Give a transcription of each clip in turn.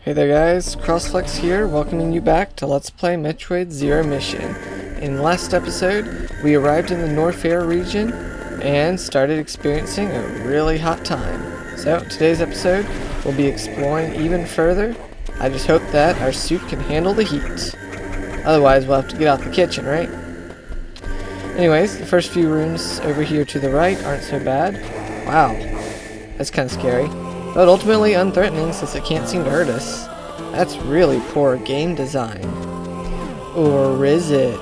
Hey there guys, CrossFlux here, welcoming you back to Let's Play Metroid Zero Mission. In the last episode, we arrived in the Norfair region and started experiencing a really hot time. So, today's episode, we'll be exploring even further. I just hope that our suit can handle the heat. Otherwise, we'll have to get out the kitchen, right? Anyways, the first few rooms over here to the right aren't so bad. Wow, that's kind of scary. But ultimately unthreatening since it can't seem to hurt us. That's really poor game design. Or is it?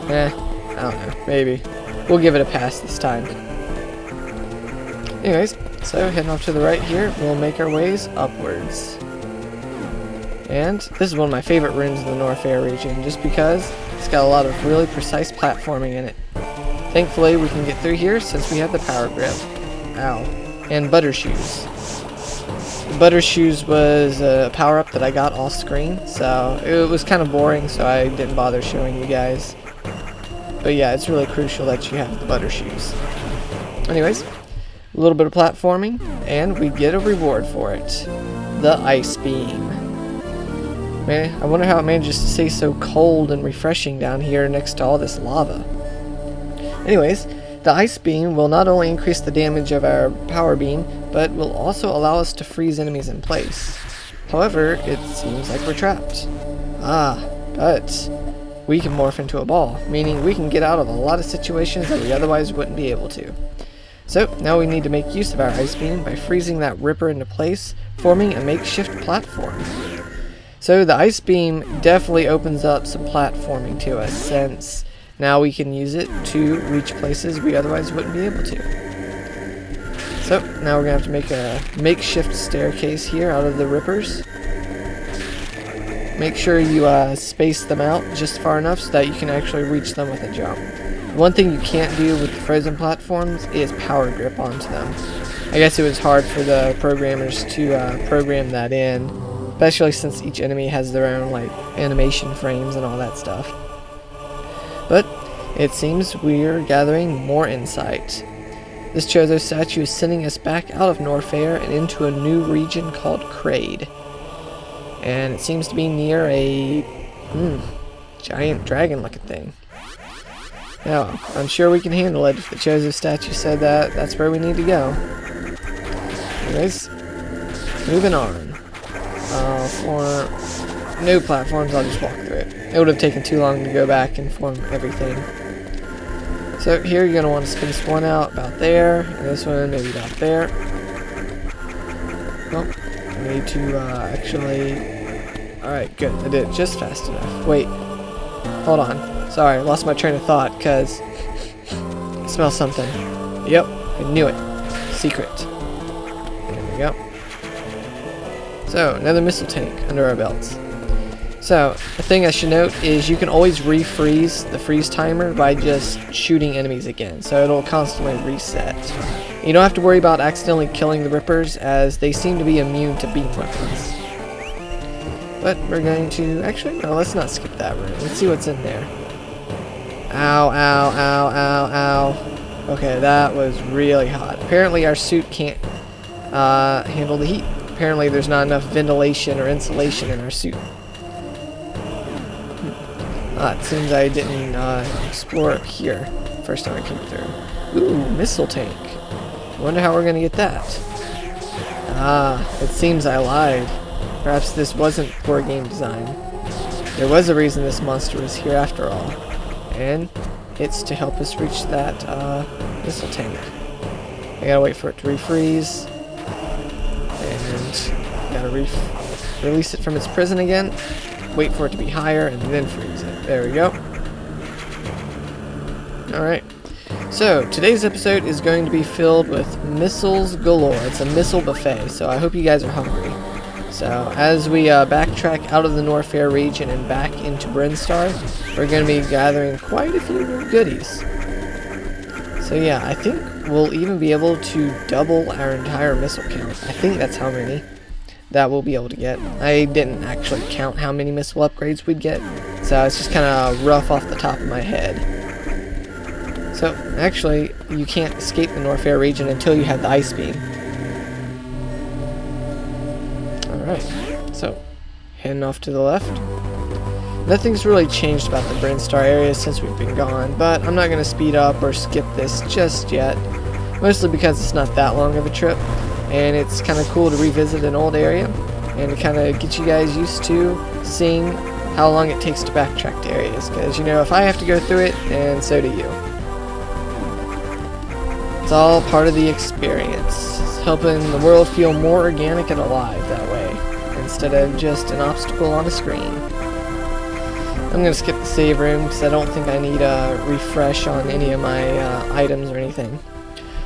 I don't know, maybe. We'll give it a pass this time. Anyways, so heading off to the right here, we'll make our ways upwards. And this is one of my favorite rooms in the Norfair region, just because it's got a lot of really precise platforming in it. Thankfully, we can get through here since we have the power grip. Ow. And butter shoes. The butter shoes was a power-up that I got off screen, so it was kind of boring, so I didn't bother showing you guys. But yeah, it's really crucial that you have the butter shoes. Anyways, a little bit of platforming, and we get a reward for it. The ice beam. Man, I wonder how it manages to stay so cold and refreshing down here next to all this lava. Anyways, the ice beam will not only increase the damage of our power beam, but will also allow us to freeze enemies in place. However, it seems like we're trapped. But we can morph into a ball, meaning we can get out of a lot of situations that we otherwise wouldn't be able to. So, now we need to make use of our ice beam by freezing that ripper into place, forming a makeshift platform. So the ice beam definitely opens up some platforming to us, since now we can use it to reach places we otherwise wouldn't be able to. So now we're going to have to make a makeshift staircase here out of the rippers. Make sure you space them out just far enough so that you can actually reach them with a jump. One thing you can't do with the frozen platforms is power grip onto them. I guess it was hard for the programmers to program that in, especially since each enemy has their own like animation frames and all that stuff. But it seems we're gathering more insight. This Chozo statue is sending us back out of Norfair and into a new region called Kraid. And it seems to be near a giant dragon looking thing. Now, I'm sure we can handle it if the Chozo statue said that. That's where we need to go. Anyways, moving on. For no platforms, I'll just walk through it. It would have taken too long to go back and form everything. So here you're going to want to spin this one out about there, and this one maybe about there. Well, I need to actually... Alright, good. I did it just fast enough. Wait. Hold on. Sorry, I lost my train of thought, because I smell something. Yep, I knew it. Secret. There we go. So, another missile tank under our belts. So, the thing I should note is you can always refreeze the freeze timer by just shooting enemies again, so it'll constantly reset. You don't have to worry about accidentally killing the rippers, as they seem to be immune to beam weapons. But we're going to... Actually, no, let's not skip that room. Let's see what's in there. Ow, ow, ow, ow, ow. Okay, that was really hot. Apparently our suit can't handle the heat. Apparently there's not enough ventilation or insulation in our suit. It seems I didn't explore up here first time I came through. Ooh, missile tank. I wonder how we're going to get that. It seems I lied. Perhaps this wasn't poor game design. There was a reason this monster was here after all. And it's to help us reach that missile tank. I gotta wait for it to refreeze. And gotta release it from its prison again. Wait for it to be higher and then freeze it. There we go. Alright. So, today's episode is going to be filled with missiles galore. It's a missile buffet, so I hope you guys are hungry. So, as we backtrack out of the Norfair region and back into Brinstar, we're going to be gathering quite a few new goodies. So yeah, I think we'll even be able to double our entire missile count. I think that's how many that we'll be able to get. I didn't actually count how many missile upgrades we'd get, so it's just kind of rough off the top of my head. So, actually, you can't escape the Norfair region until you have the ice beam. Alright, so, heading off to the left. Nothing's really changed about the Brinstar area since we've been gone, but I'm not going to speed up or skip this just yet. Mostly because it's not that long of a trip, and it's kind of cool to revisit an old area, and to kind of get you guys used to seeing how long it takes to backtrack to areas, because, you know, if I have to go through it, and so do you. It's all part of the experience. It's helping the world feel more organic and alive that way, instead of just an obstacle on a screen. I'm going to skip the save room, because I don't think I need a refresh on any of my items or anything.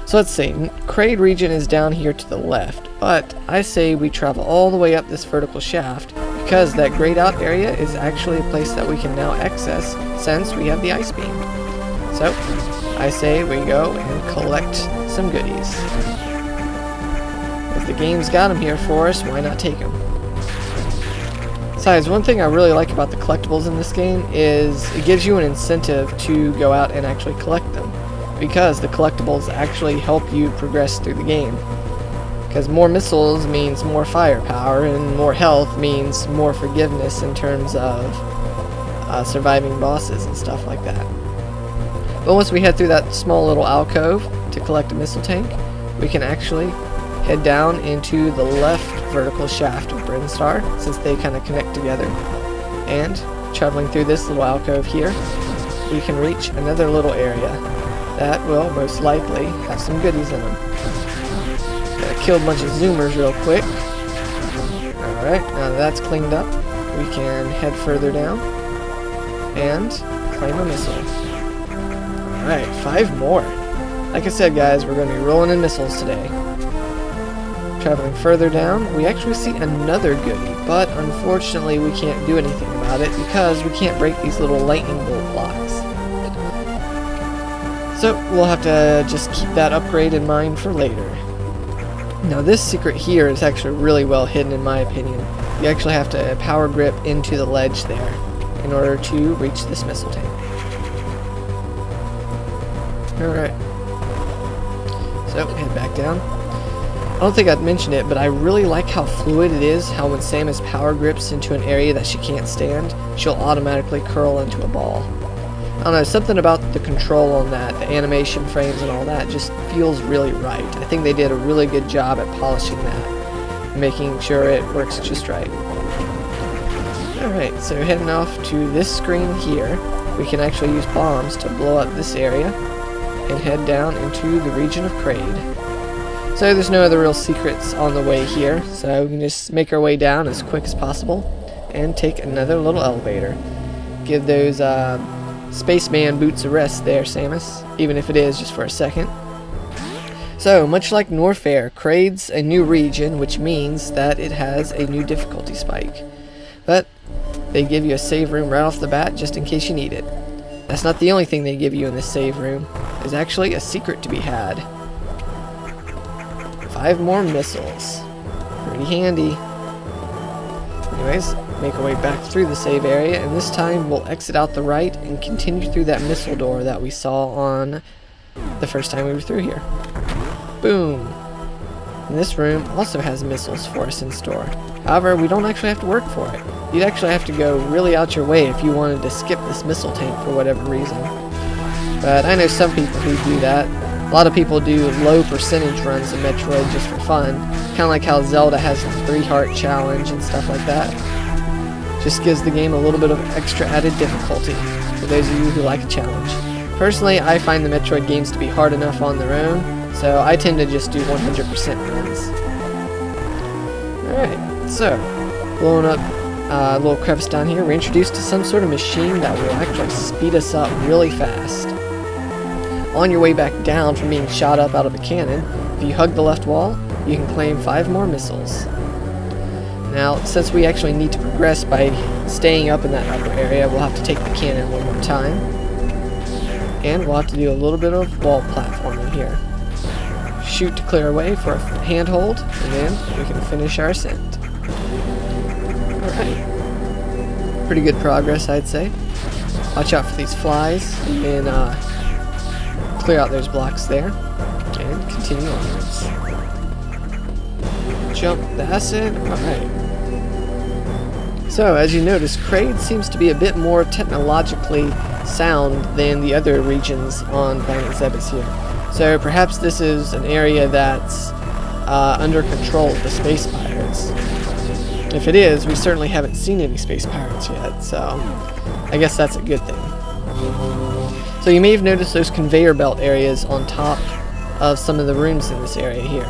So let's see, Kraid region is down here to the left, but I say we travel all the way up this vertical shaft, because that grayed out area is actually a place that we can now access since we have the ice beam. So, I say we go and collect some goodies. If the game's got them here for us, why not take them? Besides, one thing I really like about the collectibles in this game is it gives you an incentive to go out and actually collect them, because the collectibles actually help you progress through the game. Because more missiles means more firepower, and more health means more forgiveness in terms of surviving bosses and stuff like that. But once we head through that small little alcove to collect a missile tank, we can actually head down into the left vertical shaft of Brinstar, since they kind of connect together. And traveling through this little alcove here, we can reach another little area that will most likely have some goodies in them. Kill a bunch of zoomers real quick. Alright, now that that's cleaned up, we can head further down and claim a missile. Alright, 5 more. Like I said, guys, we're going to be rolling in missiles today. Traveling further down, we actually see another goodie, but unfortunately we can't do anything about it because we can't break these little lightning bolt blocks. So we'll have to just keep that upgrade in mind for later. Now this secret here is actually really well hidden in my opinion. You actually have to power grip into the ledge there in order to reach this missile tank. Alright. So, head back down. I don't think I'd mentioned it, but I really like how fluid it is, how when Samus power grips into an area that she can't stand, she'll automatically curl into a ball. I don't know, something about the control on that, the animation frames and all that, just feels really right. I think they did a really good job at polishing that, and making sure it works just right. Alright, so heading off to this screen here, we can actually use bombs to blow up this area, and head down into the region of Kraid. So there's no other real secrets on the way here, so we can just make our way down as quick as possible, and take another little elevator. Give those, spaceman boots a rest there, Samus, even if it is just for a second. So, much like Norfair, Kraid's a new region, which means that it has a new difficulty spike. But they give you a save room right off the bat just in case you need it. That's not the only thing they give you in this save room. There's actually a secret to be had. 5 more missiles. Pretty handy. Anyways, make our way back through the save area, and this time we'll exit out the right and continue through that missile door that we saw on the first time we were through here. Boom! And this room also has missiles for us in store. However, we don't actually have to work for it. You'd actually have to go really out your way if you wanted to skip this missile tank for whatever reason. But I know some people who do that. A lot of people do low percentage runs of Metroid just for fun. Kind of like how Zelda has the 3-heart challenge and stuff like that. Just gives the game a little bit of extra added difficulty for those of you who like a challenge. Personally, I find the Metroid games to be hard enough on their own, so I tend to just do 100% runs. Alright, so, blowing up a little crevice down here, we're introduced to some sort of machine that will actually speed us up really fast. On your way back down from being shot up out of a cannon, if you hug the left wall, you can claim 5 more missiles. Now, since we actually need to progress by staying up in that upper area, we'll have to take the cannon one more time. And we'll have to do a little bit of wall platforming here. Shoot to clear away for a handhold, and then we can finish our ascent. Alright. Pretty good progress, I'd say. Watch out for these flies, and clear out those blocks there and continue onwards. Jump the acid. Alright. So, as you notice, Kraid seems to be a bit more technologically sound than the other regions on planet Zebes here. So perhaps this is an area that's under control of the space pirates. If it is, we certainly haven't seen any space pirates yet, so I guess that's a good thing. So you may have noticed those conveyor belt areas on top of some of the rooms in this area here.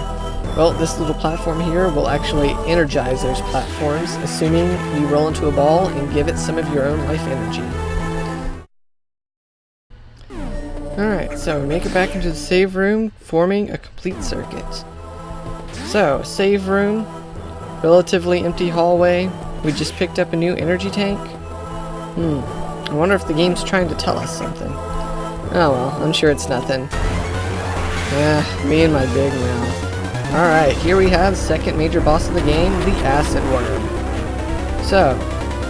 Well, this little platform here will actually energize those platforms, assuming you roll into a ball and give it some of your own life energy. Alright, so we make it back into the save room, forming a complete circuit. So, save room, relatively empty hallway. We just picked up a new energy tank. I wonder if the game's trying to tell us something. Oh well, I'm sure it's nothing. Me and my big mouth. Alright, here we have the second major boss of the game, the Acid Worm. So,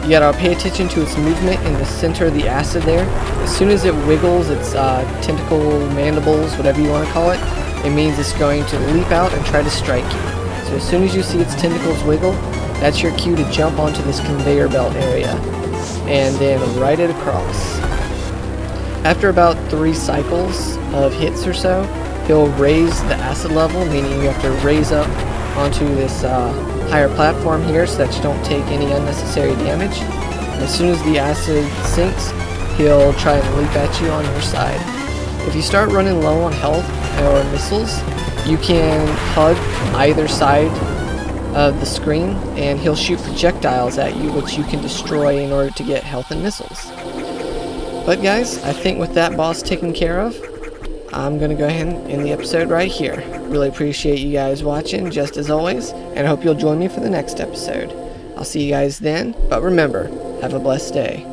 you gotta pay attention to its movement in the center of the acid there. As soon as it wiggles its tentacle mandibles, whatever you want to call it, it means it's going to leap out and try to strike you. So as soon as you see its tentacles wiggle, that's your cue to jump onto this conveyor belt area and then ride it across. After about 3 cycles of hits or so, he'll raise the acid level, meaning you have to raise up onto this higher platform here so that you don't take any unnecessary damage. As soon as the acid sinks, he'll try and leap at you on your side. If you start running low on health or missiles, you can hug either side of the screen and he'll shoot projectiles at you, which you can destroy in order to get health and missiles. But guys, I think with that boss taken care of, I'm going to go ahead and end the episode right here. Really appreciate you guys watching, just as always, and I hope you'll join me for the next episode. I'll see you guys then, but remember, have a blessed day.